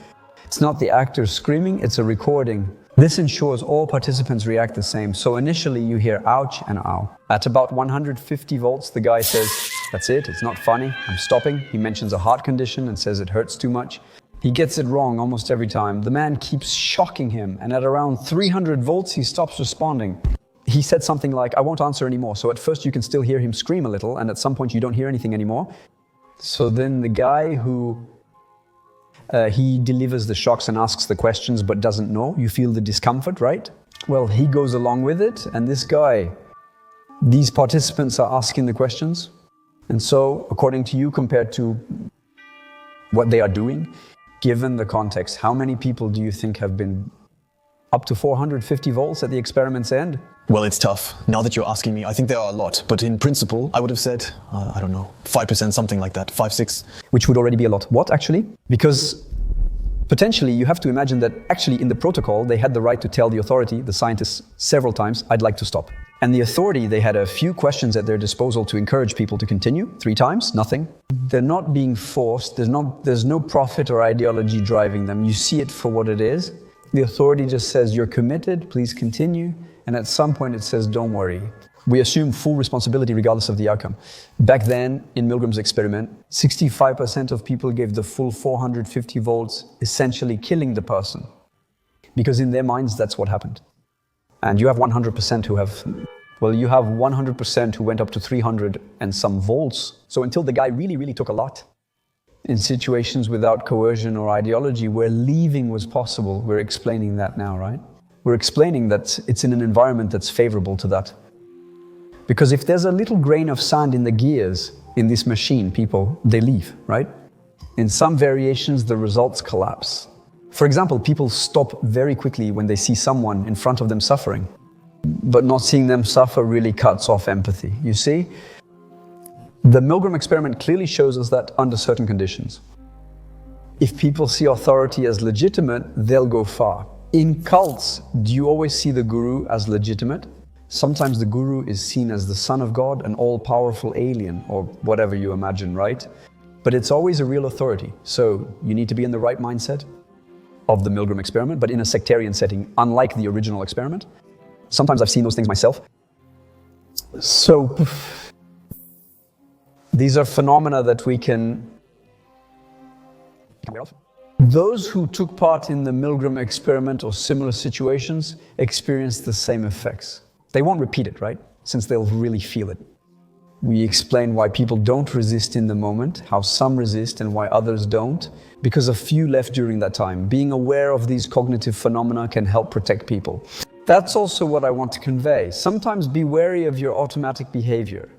It's not the actor screaming, it's a recording. This ensures all participants react the same. So initially you hear ouch and ow. At about 150 volts, the guy says, that's it, it's not funny, I'm stopping. He mentions a heart condition and says it hurts too much. He gets it wrong almost every time. The man keeps shocking him, and at around 300 volts, he stops responding. He said something like, I won't answer anymore. So at first you can still hear him scream a little, and at some point you don't hear anything anymore. So then the guy who he delivers the shocks and asks the questions but doesn't know, you feel the discomfort, right? Well, he goes along with it, and this guy, these participants are asking the questions. And so, according to you, compared to what they are doing, given the context, how many people do you think have been up to 450 volts at the experiment's end? Well, it's tough. Now that you're asking me, I think there are a lot. But in principle, I would have said, I don't know, 5%, something like that, 5, 6. Which would already be a lot. What, actually? Because potentially you have to imagine that actually in the protocol, they had the right to tell the authority, the scientists, several times, I'd like to stop. And the authority, they had a few questions at their disposal to encourage people to continue. 3 times, nothing. They're not being forced. There's no profit or ideology driving them. You see it for what it is. The authority just says, you're committed, please continue. And at some point it says, don't worry. We assume full responsibility regardless of the outcome. Back then, in Milgram's experiment, 65% of people gave the full 450 volts, essentially killing the person. Because in their minds, that's what happened. And you have 100% who have, well, you have 100% who went up to 300 and some volts. So until the guy really took a lot, in situations without coercion or ideology where leaving was possible, we're explaining that now, right? We're explaining that it's in an environment that's favorable to that. Because if there's a little grain of sand in the gears in this machine, people, they leave, right? In some variations, the results collapse. For example, people stop very quickly when they see someone in front of them suffering. But not seeing them suffer really cuts off empathy, you see? The Milgram experiment clearly shows us that under certain conditions. If people see authority as legitimate, they'll go far. In cults, do you always see the guru as legitimate? Sometimes the guru is seen as the son of God, an all-powerful alien, or whatever you imagine, right? But it's always a real authority, so you need to be in the right mindset of the Milgram experiment, but in a sectarian setting, unlike the original experiment. Sometimes I've seen those things myself. So, these are phenomena that we can aware of. Those who took part in the Milgram experiment or similar situations experienced the same effects. They won't repeat it, right? Since they'll really feel it. We explain why people don't resist in the moment, how some resist and why others don't, because a few left during that time. Being aware of these cognitive phenomena can help protect people. That's also what I want to convey. Sometimes be wary of your automatic behavior.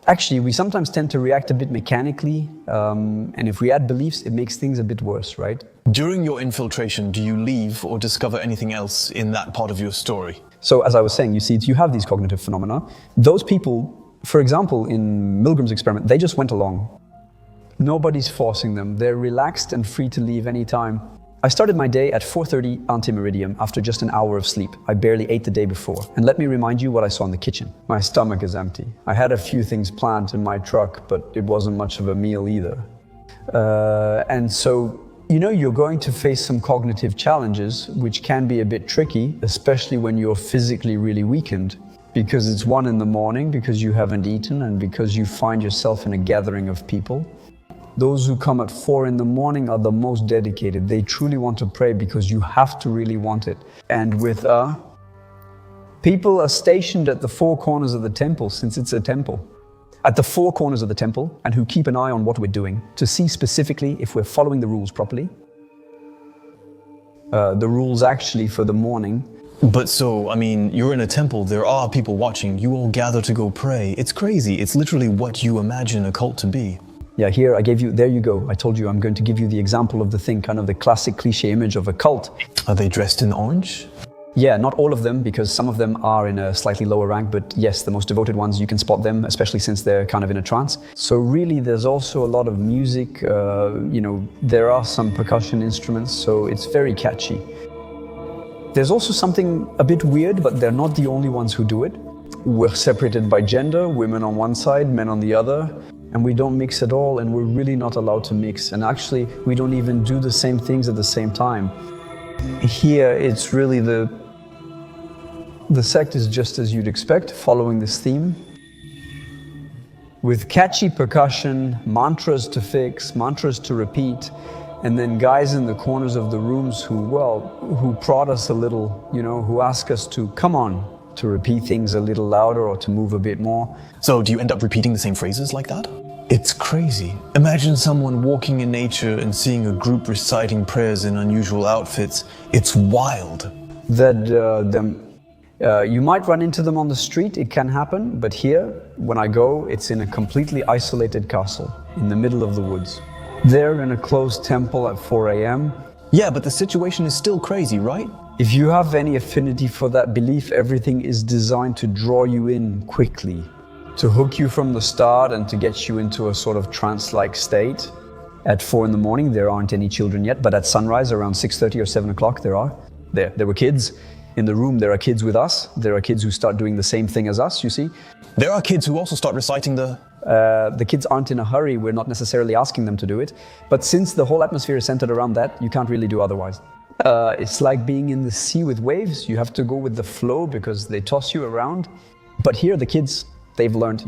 Actually, we sometimes tend to react a bit mechanically, and if we add beliefs, it makes things a bit worse, right? During your infiltration, do you leave or discover anything else in that part of your story? So, as I was saying, you see, you have these cognitive phenomena. Those people, for example, in Milgram's experiment, they just went along. Nobody's forcing them. They're relaxed and free to leave anytime. I started my day at 4:30 anti-meridium after just an hour of sleep. I barely ate the day before. And let me remind you what I saw in the kitchen. My stomach is empty. I had a few things planned in my truck, but it wasn't much of a meal either. And so, you know, you're going to face some cognitive challenges, which can be a bit tricky, especially when you're physically really weakened, because it's 1 in the morning, because you haven't eaten, and because you find yourself in a gathering of people. Those who come at 4 in the morning are the most dedicated. They truly want to pray because you have to really want it. And with people are stationed at the 4 corners of the temple, since it's a temple. At the 4 corners of the temple, and who keep an eye on what we're doing to see specifically if we're following the rules properly. The rules actually for the morning. But so, I mean, you're in a temple, there are people watching, you all gather to go pray. It's crazy. It's literally what you imagine a cult to be. Yeah, here I gave you, there you go. I told you I'm going to give you the example of the thing, kind of the classic cliche image of a cult. Are they dressed in orange? Yeah, not all of them, because some of them are in a slightly lower rank, but yes, the most devoted ones, you can spot them, especially since they're kind of in a trance. So really, there's also a lot of music, there are some percussion instruments, so it's very catchy. There's also something a bit weird, but they're not the only ones who do it. We're separated by gender, women on one side, men on the other, and we don't mix at all, and we're really not allowed to mix. And actually, we don't even do the same things at the same time. Here, it's really the sect is just as you'd expect, following this theme. With catchy percussion, mantras to fix, mantras to repeat, and then guys in the corners of the rooms who prod us a little, who ask us to, come on, to repeat things a little louder or to move a bit more. So do you end up repeating the same phrases like that? It's crazy. Imagine someone walking in nature and seeing a group reciting prayers in unusual outfits. It's wild. You might run into them on the street, it can happen, but here, when I go, it's in a completely isolated castle in the middle of the woods. They're in a closed temple at 4 a.m. Yeah, but the situation is still crazy, right? If you have any affinity for that belief, everything is designed to draw you in quickly, to hook you from the start and to get you into a sort of trance-like state. At 4 in the morning, there aren't any children yet, but at sunrise, around 6:30 or 7 o'clock, there are. There were kids. In the room, there are kids with us. There are kids who start doing the same thing as us, you see. There are kids who also start reciting the kids aren't in a hurry, we're not necessarily asking them to do it. But since the whole atmosphere is centered around that, you can't really do otherwise. It's like being in the sea with waves. You have to go with the flow because they toss you around. But here, the kids, they've learned,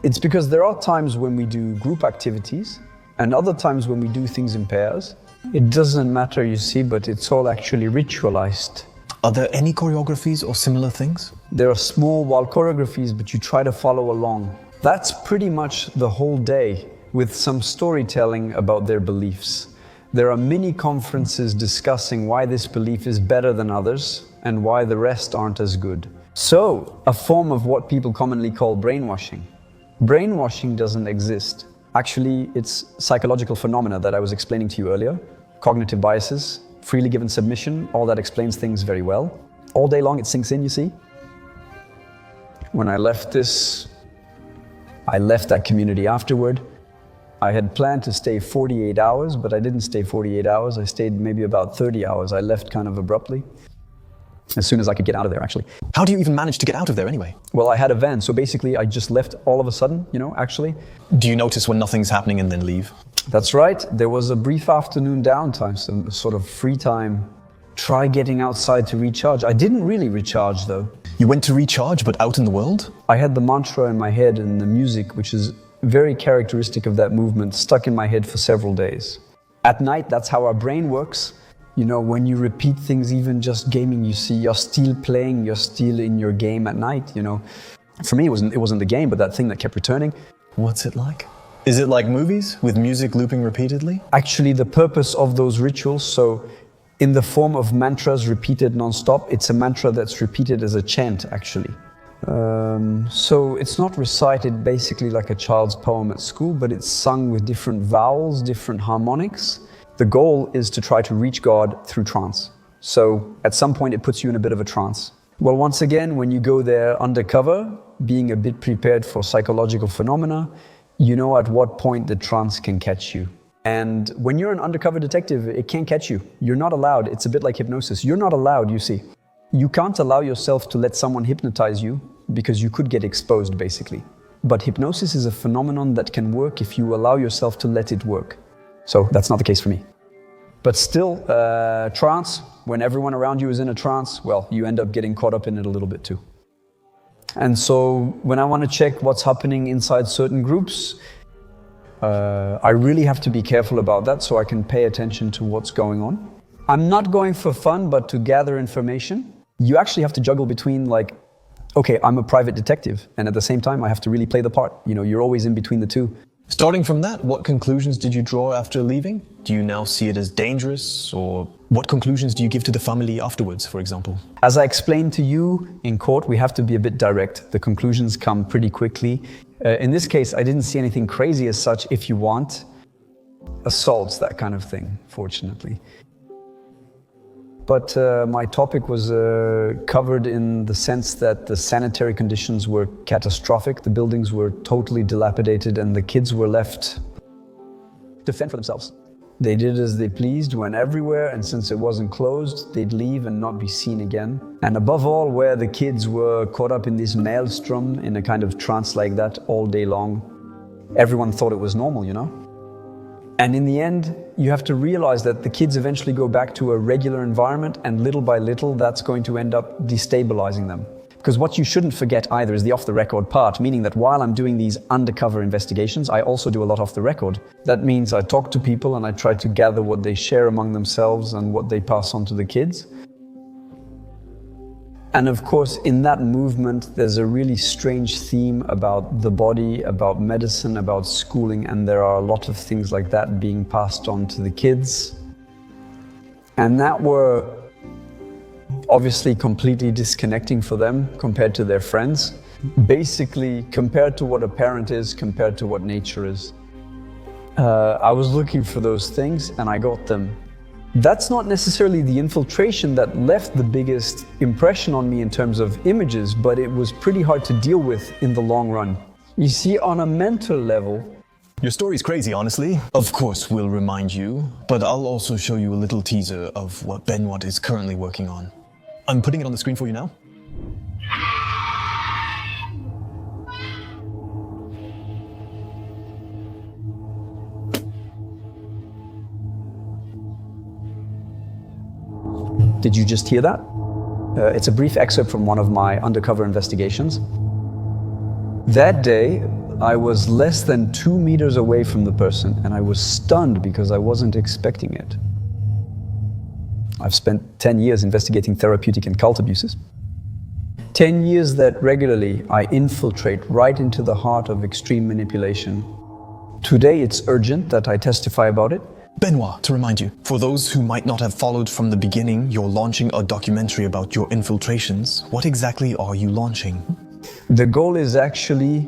It's because there are times when we do group activities and other times when we do things in pairs. It doesn't matter, you see, but it's all actually ritualized. Are there any choreographies or similar things? There are small wild choreographies, but you try to follow along. That's pretty much the whole day, with some storytelling about their beliefs. There are mini conferences discussing why this belief is better than others and why the rest aren't as good. So, a form of what people commonly call brainwashing. Brainwashing doesn't exist. Actually, it's psychological phenomena that I was explaining to you earlier. Cognitive biases, freely given submission, all that explains things very well. All day long it sinks in, you see. When I left that community afterward. I had planned to stay 48 hours, but I didn't stay 48 hours. I stayed maybe about 30 hours. I left kind of abruptly, as soon as I could get out of there, actually. How do you even manage to get out of there anyway? Well, I had a van, so basically I just left all of a sudden, actually. Do you notice when nothing's happening and then leave? That's right. There was a brief afternoon downtime, some sort of free time. Try getting outside to recharge. I didn't really recharge, though. You went to recharge, but out in the world? I had the mantra in my head and the music, which is very characteristic of that movement, stuck in my head for several days. At night, that's how our brain works. When you repeat things, even just gaming, you see you're still playing, you're still in your game at night, For me, it wasn't the game, but that thing that kept returning. What's it like? Is it like movies, with music looping repeatedly? Actually, the purpose of those rituals, so in the form of mantras repeated non-stop, it's a mantra that's repeated as a chant, actually. So it's not recited basically like a child's poem at school, but it's sung with different vowels, different harmonics. The goal is to try to reach God through trance. So at some point it puts you in a bit of a trance. Well, once again, when you go there undercover, being a bit prepared for psychological phenomena, you know at what point the trance can catch you. And when you're an undercover detective, it can't catch you. You're not allowed. It's a bit like hypnosis. You're not allowed, you see. You can't allow yourself to let someone hypnotize you because you could get exposed, basically. But hypnosis is a phenomenon that can work if you allow yourself to let it work. So that's not the case for me. But still, trance, when everyone around you is in a trance, well, you end up getting caught up in it a little bit too. And so when I want to check what's happening inside certain groups, I really have to be careful about that so I can pay attention to what's going on. I'm not going for fun, but to gather information. You actually have to juggle between like, okay, I'm a private detective, and at the same time, I have to really play the part. You know, you're always in between the two. Starting from that, what conclusions did you draw after leaving? Do you now see it as dangerous, or what conclusions do you give to the family afterwards, for example? As I explained to you in court, we have to be a bit direct. The conclusions come pretty quickly. In this case, I didn't see anything crazy as such, if you want. Assaults, that kind of thing, fortunately. But my topic was covered in the sense that the sanitary conditions were catastrophic, the buildings were totally dilapidated, and the kids were left to fend for themselves. They did as they pleased, went everywhere, and since it wasn't closed, they'd leave and not be seen again. And above all, where the kids were caught up in this maelstrom, in a kind of trance like that all day long, everyone thought it was normal, you know? And in the end, you have to realize that the kids eventually go back to a regular environment, and little by little, that's going to end up destabilizing them. Because what you shouldn't forget either is the off-the-record part, meaning that while I'm doing these undercover investigations, I also do a lot off the record. That means I talk to people and I try to gather what they share among themselves and what they pass on to the kids. And of course, in that movement, there's a really strange theme about the body, about medicine, about schooling, and there are a lot of things like that being passed on to the kids. And that were obviously completely disconnecting for them compared to their friends. Basically, compared to what a parent is, compared to what nature is. I was looking for those things and I got them. That's not necessarily the infiltration that left the biggest impression on me in terms of images, but it was pretty hard to deal with in the long run. You see, on a mental level, Your story's crazy, honestly. Of course, we'll remind you, but I'll also show you a little teaser of what Benoit is currently working on. I'm putting it on the screen for you now. Did you just hear that? It's a brief excerpt from one of my undercover investigations. That day, I was less than 2 meters away from the person, and I was stunned because I wasn't expecting it. I've spent 10 years investigating therapeutic and cult abuses. 10 years that regularly I infiltrate right into the heart of extreme manipulation. Today, it's urgent that I testify about it. Benoit, to remind you, for those who might not have followed from the beginning, you're launching a documentary about your infiltrations. What exactly are you launching? The goal is actually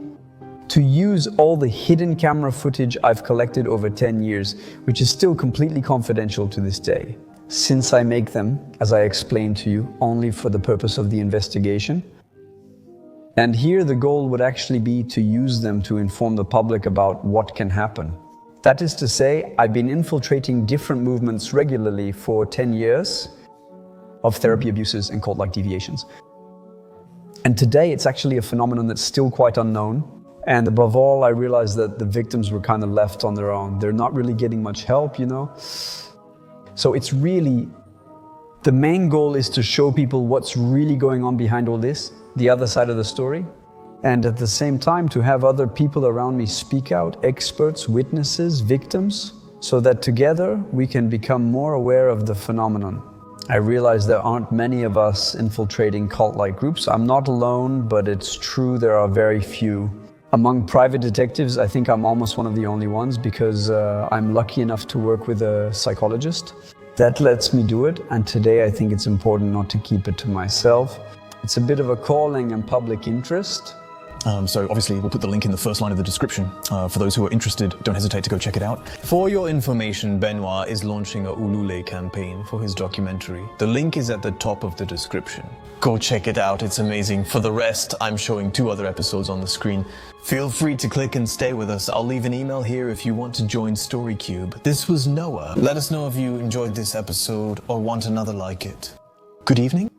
to use all the hidden camera footage I've collected over 10 years, which is still completely confidential to this day. Since I make them, as I explained to you, only for the purpose of the investigation. And here the goal would actually be to use them to inform the public about what can happen. That is to say, I've been infiltrating different movements regularly for 10 years of therapy abuses and cult-like deviations. And today it's actually a phenomenon that's still quite unknown. And above all, I realized that the victims were kind of left on their own. They're not really getting much help, you know? So it's really, the main goal is to show people what's really going on behind all this, the other side of the story. And at the same time, to have other people around me speak out, experts, witnesses, victims, so that together we can become more aware of the phenomenon. I realize there aren't many of us infiltrating cult-like groups. I'm not alone, but it's true there are very few. Among private detectives, I think I'm almost one of the only ones because I'm lucky enough to work with a psychologist. That lets me do it, and today I think it's important not to keep it to myself. It's a bit of a calling and public interest. So obviously we'll put the link in the first line of the description. For those who are interested, don't hesitate to go check it out. For your information, Benoit is launching a Ulule campaign for his documentary. The link is at the top of the description. Go check it out, it's amazing. For the rest, I'm showing 2 other episodes on the screen. Feel free to click and stay with us. I'll leave an email here if you want to join StoryCube. This was Noah. Let us know if you enjoyed this episode or want another like it. Good evening.